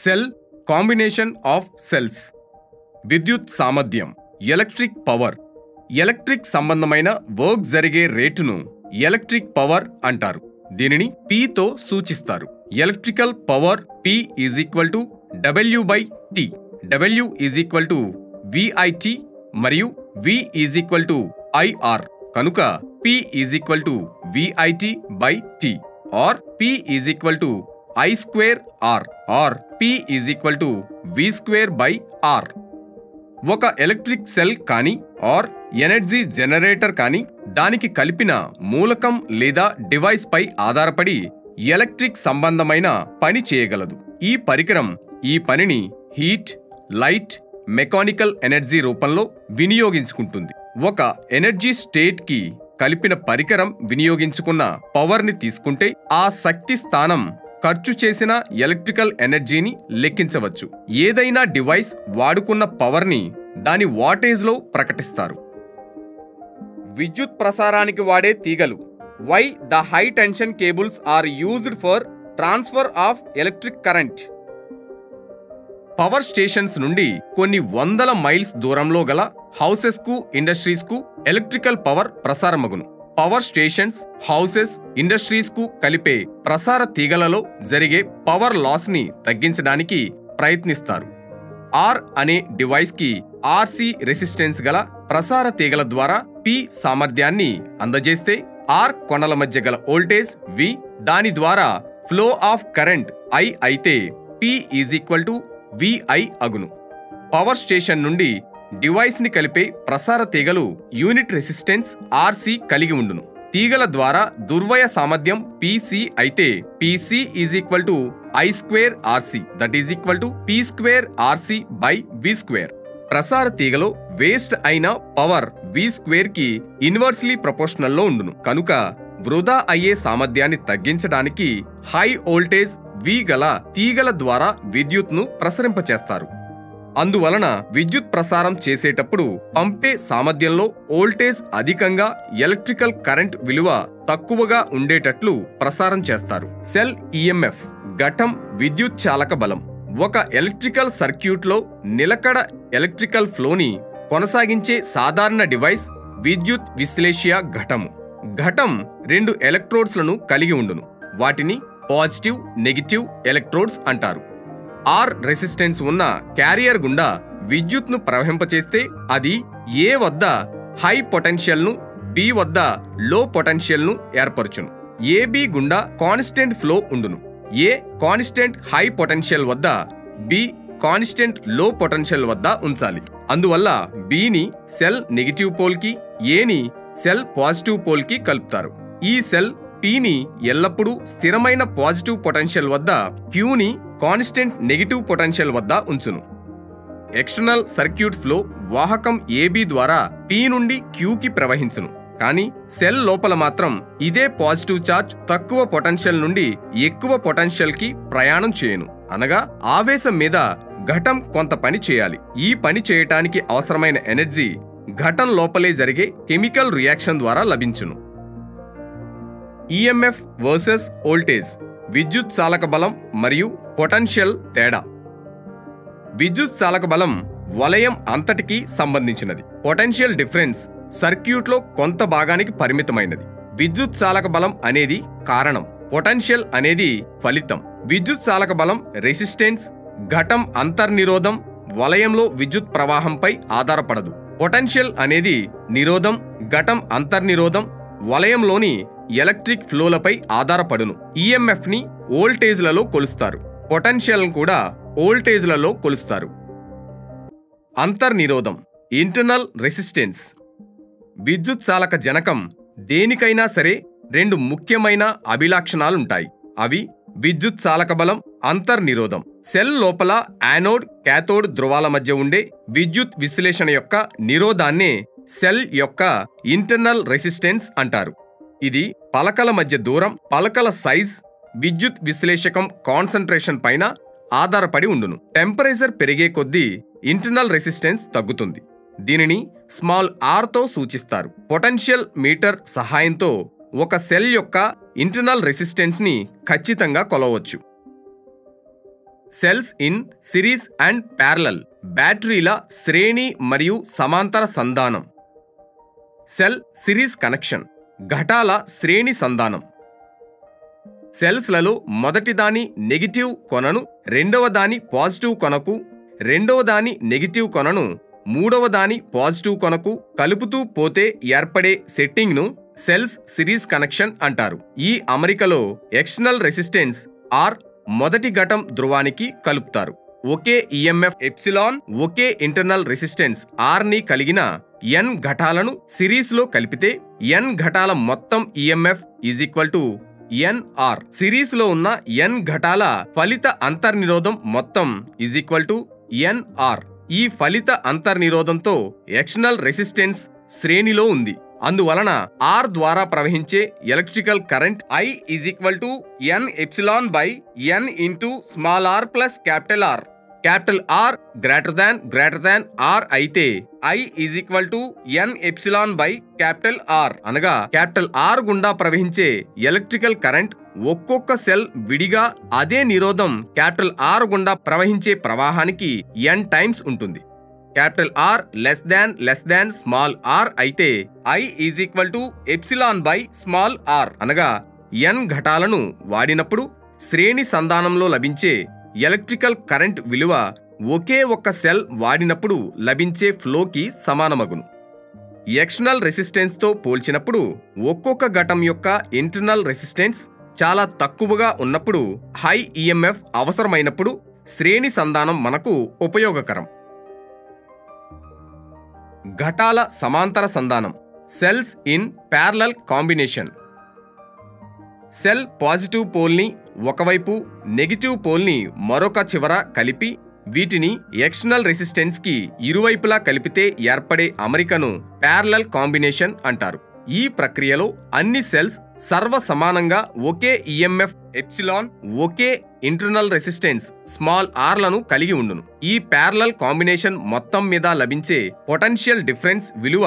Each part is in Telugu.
Cell combination of cells. విద్యుత్ సామర్థ్యం ఎలక్ట్రిక్ పవర్. ఎలక్ట్రిక్ సంబంధమైన వర్క్ జరిగే రేటును ఎలక్ట్రిక్ పవర్ అంటారు. దీనిని P తో సూచిస్తారు. Electrical power P = W/T. W = VIT మరియు V = IR. కనుక P = VIT/T or P = I²R or P = V²/R. ఒక ఎలక్ట్రిక్ సెల్ కానీ ఆర్ ఎనర్జీ జనరేటర్ కానీ దానికి కలిపిన మూలకం లేదా డివైస్ పై ఆధారపడి ఎలక్ట్రిక్ సంబంధమైన పని చేయగలదు. ఈ పరికరం ఈ పనిని హీట్, లైట్, మెకానికల్ ఎనర్జీ రూపంలో వినియోగించుకుంటుంది. ఒక ఎనర్జీ స్టేట్ కి కలిపిన పరికరం వినియోగించుకున్న పవర్ ని తీసుకుంటే ఆ శక్తి స్థానం ఖర్చు చేసిన ఎలక్ట్రికల్ ఎనర్జీని లెక్కించవచ్చు. ఏదైనా డివైస్ వాడుకున్న పవర్ ని దాని వాటేజ్ లో ప్రకటిస్తారు. విద్యుత్ ప్రసారానికి వాడే తీగలు. Why the high tension cables are used for transfer of electric current. Power stations నుండి కొన్ని వందల మైల్స్ దూరంలో గల హౌసెస్ కు, ఇండస్ట్రీస్ కు ఎలక్ట్రికల్ పవర్ ప్రసారమగును. పవర్ స్టేషన్స్, హౌసెస్, ఇండస్ట్రీస్ కు కలిపే ప్రసార తీగలలో జరిగే పవర్ లాస్ ని తగ్గించడానికి ప్రయత్నిస్తారు. ఆర్ అనే డివైస్ కి RC రెసిస్టెన్స్ గల ప్రసార తీగల ద్వారా P సామర్థ్యాన్ని అందజేస్తే R కొనల మధ్య గల వోల్టేజ్ V, దాని ద్వారా ఫ్లో ఆఫ్ కరెంట్ I అయితే P = VI అగును. పవర్ స్టేషన్ నుండి డివైస్ ని కలిపే ప్రసార తీగలు యూనిట్ రెసిస్టెన్స్ RC కలిగి ఉండును. తీగల ద్వారా దుర్వయ సామర్థ్యం PC అయితే PC = I²RC = P²RC/V². ప్రసార తీగలో వేస్ట్ అయిన పవర్ V² కి ఇన్వర్స్లీ ప్రపోర్షనల్ లో ఉండును. కనుక వృధా అయ్యే సామర్థ్యాన్ని తగ్గించడానికి హై వోల్టేజ్ V గల తీగల ద్వారా విద్యుత్ను ప్రసరింపచేస్తారు. అందువలన విద్యుత్ ప్రసారం చేసేటప్పుడు పంపే సామర్థ్యంలో వోల్టేజ్ అధికంగా, ఎలక్ట్రికల్ కరెంట్ విలువ తక్కువగా ఉండేటట్లు ప్రసారం చేస్తారు. సెల్ EMF ఘటం విద్యుత్ చాలక బలం. ఒక ఎలక్ట్రికల్ సర్క్యూట్లో నిలకడ ఎలక్ట్రికల్ ఫ్లోని కొనసాగించే సాధారణ డివైస్ విద్యుత్ విశ్లేష్య ఘటము. ఘటం 2 ఎలక్ట్రోడ్స్లను కలిగి ఉండును. వాటిని పాజిటివ్, నెగిటివ్ ఎలక్ట్రోడ్స్ అంటారు. R రెసిస్టెన్స్ ఉన్న క్యారియర్ గుండా విద్యుత్ను ప్రవహింపచేస్తే అది A వద్ద హై పొటెన్షియల్ను, B వద్ద లో పొటెన్షియల్ను ఏర్పరచును. AB గుండా కాన్స్టెంట్ ఫ్లో ఉండును. A కాన్స్టెంట్ హై పొటెన్షియల్ వద్ద, B కాన్స్టెంట్ లో పొటెన్షియల్ వద్ద ఉంచాలి. అందువల్ల B ని సెల్ నెగిటివ్ పోల్ కి, A ని సెల్ పాజిటివ్ పోల్ కి కలుపుతారు. ఈ సెల్ P ని ఎల్లప్పుడూ స్థిరమైన పాజిటివ్ పొటెన్షియల్ వద్ద, Q ని కాన్స్టెంట్ నెగిటివ్ పొటెన్షియల్ వద్ద ఉంచును. ఎక్స్టర్నల్ సర్క్యూట్ ఫ్లో వాహకం AB ద్వారా P నుండి Q కి ప్రవహించును. కానీ సెల్ లోపల మాత్రం ఇదే పాజిటివ్ ఛార్జ్ తక్కువ పొటెన్షియల్ నుండి ఎక్కువ పొటెన్షియల్ కి ప్రయాణం చేయను. అనగా ఆవేశం మీద ఘటం కొంత పని చేయాలి. ఈ పని చేయటానికి అవసరమైన ఎనర్జీ ఘటం లోపలే జరిగే కెమికల్ రియాక్షన్ ద్వారా లభించును. EMF versus voltage. విద్యుత్ చాలక బలం మరియు పొటెన్షియల్ తేడా. విద్యుత్ చాలక బలం వలయం అంతటికీ సంబంధించినది. పొటెన్షియల్ డిఫరెన్స్ సర్క్యూట్లో కొంత భాగానికి పరిమితమైనది. విద్యుత్ చాలక బలం అనేది కారణం, పొటెన్షియల్ అనేది ఫలితం. విద్యుత్ చాలక బలం రెసిస్టెన్స్, ఘటం అంతర్నిరోధం, వలయంలో విద్యుత్ ప్రవాహంపై ఆధారపడదు. పొటెన్షియల్ అనేది నిరోధం, ఘటం అంతర్నిరోధం, వలయంలోని ఎలక్ట్రిక్ ఫ్లోలపై ఆధారపడును. EMF ని వోల్టేజ్లలో కొలుస్తారు. పొటెన్షియల్ కూడా వోల్టేజ్లలో కొలుస్తారు. అంతర్నిరోధం, ఇంటర్నల్ రెసిస్టెన్స్. విద్యుత్ చాలక జనకం దేనికైనా సరే 2 ముఖ్యమైన అభిలక్షణాలుంటాయి. అవి విద్యుత్ చాలక బలం, అంతర్నిరోధం. సెల్ లోపల యానోడ్, క్యాథోడ్ ధ్రువాల మధ్య ఉండే విద్యుత్ విశ్లేషణ యొక్క నిరోధాన్నే సెల్ యొక్క ఇంటర్నల్ రెసిస్టెన్స్ అంటారు. ఇది పలకల మధ్య దూరం, పలకల సైజ్, విద్యుత్ విశ్లేషకం కాన్సంట్రేషన్ పైన ఆధారపడి ఉండును. టెంపరేచర్ పెరిగే కొద్దీ ఇంటర్నల్ రెసిస్టెన్స్ తగ్గుతుంది. దీనిని స్మాల్ r తో సూచిస్తారు. పొటెన్షియల్ మీటర్ సహాయంతో ఒక సెల్ యొక్క ఇంటర్నల్ రెసిస్టెన్స్ ని ఖచ్చితంగా కొలవచ్చు. Cells in series and parallel, బ్యాటరీల శ్రేణి మరియు సమాంతర సంధానం. సెల్ సిరీస్ కనెక్షన్, ఘటాల శ్రేణి సంధానం. సెల్స్లలో మొదటిదాని నెగిటివ్ కొనను రెండవదాని పాజిటివ్ కొనకు, రెండవదాని నెగిటివ్ కొనను మూడవదాని పాజిటివ్ కొనకు కలుపుతూ పోతే ఏర్పడే సెట్టింగ్ను సెల్స్ సిరీస్ కనెక్షన్ అంటారు. ఈ అమరికలో ఎక్స్టర్నల్ రెసిస్టెన్స్ ఆర్ మొదటి ఘటం ధ్రువానికి కలుపుతారు. ఒకే ఈఎంఎఫ్ ఎప్సిలాన్, ఒకే ఇంటర్నల్ రెసిస్టెన్స్ ఆర్ ని కలిగిన n ఘటాలను సిరీస్లో కలిపితే n ఘటాల మొత్తం EMF is equal to NR. సిరీస్లో ఉన్న n ఘటాల ఫలిత అంతర్నిరోధం మొత్తం ఈజ్ ఈక్వల్ టు NR. ఈ ఫలిత అంతర్నిరోధంతో ఎక్స్టర్నల్ రెసిస్టెన్స్ శ్రేణిలో ఉంది. అందువలన R ద్వారా ప్రవహించే electrical current I is equal to N epsilon by N into small r plus capital R. Capital R greater than R అయితే I is equal to N epsilon by capital R. అనగా క్యాపిటల్ R గుండా ప్రవహించే ఎలక్ట్రికల్ కరెంట్ ఒక్కొక్క సెల్ విడిగా అదే నిరోధం క్యాపిటల్ R గుండా ప్రవహించే ప్రవాహానికి n టైమ్స్ ఉంటుంది. Capital R less than small r అయితే I is equal to epsilon by small r. అనగా n ఘటాలను వాడినప్పుడు శ్రేణి సంధానంలో లభించే ఎలక్ట్రికల్ కరెంట్ విలువ ఒకే ఒక్క సెల్ వాడినప్పుడు లభించే ఫ్లోకి సమానమగును. ఎక్స్టర్నల్ రెసిస్టెన్స్తో పోల్చినప్పుడు ఒక్కొక్క ఘటం యొక్క ఇంటర్నల్ రెసిస్టెన్స్ చాలా తక్కువగా ఉన్నప్పుడు హై ఈఎంఎఫ్ అవసరమైనప్పుడు శ్రేణి సంధానం మనకు ఉపయోగకరం. ఘటాల సమాంతర సంధానం, cells in parallel combination. Cell positive పోల్ని ఒకవైపు, నెగిటివ్ పోల్ని మరొక చివర కలిపి వీటిని ఎక్స్టర్నల్ రెసిస్టెన్స్ కి ఇరువైపులా కలిపితే ఏర్పడే అమరికను ప్యారలల్ కాంబినేషన్ అంటారు. ఈ ప్రక్రియలో అన్ని సెల్స్ సర్వసమానంగా ఒకే ఈఎంఎఫ్ ఎప్సిలాన్, ఒకే ఇంటర్నల్ రెసిస్టెన్స్ స్మాల్ r లను కలిగి ఉండును. ఈ ప్యారలల్ కాంబినేషన్ మొత్తం మీద లభించే పొటెన్షియల్ డిఫరెన్స్ విలువ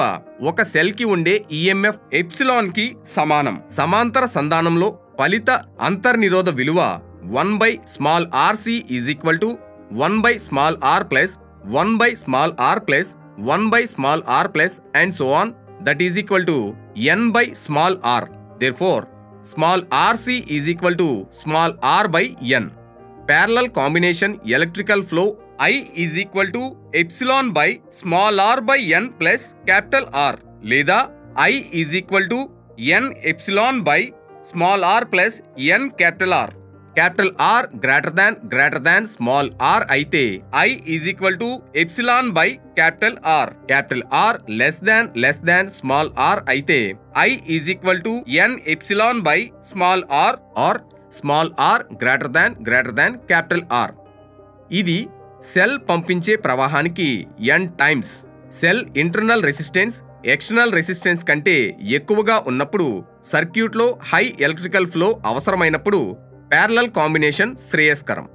ఒక సెల్ కి ఉండే ఈఎంఎఫ్ ఎప్సిలాన్ కి సమానం. సమాంతర సంధానంలో ఫలిత అంతర్నిరోధ విలువ 1/rc is equal to 1/r plus 1/r plus 1/r plus and so on, that is equal to n/r. Therefore, small rc is equal to small r by n. Parallel combination electrical flow I is equal to epsilon by small r by n plus capital R. లేదా I is equal to n epsilon by small r plus n capital R. Capital R greater than small r అయితే I is equal to epsilon by capital R. Capital R less than small r అయితే I is equal to n epsilon by small r or small r greater than capital R. ఇది సెల్ పంపించే ప్రవాహానికి n times. Cell internal resistance external resistance కంటే ఎక్కువగా ఉన్నప్పుడు సర్క్యూట్లో హై ఎలక్ట్రికల్ ఫ్లో అవసరమైనప్పుడు ప్యారలల్ కాంబినేషన్ శ్రేయస్కరం.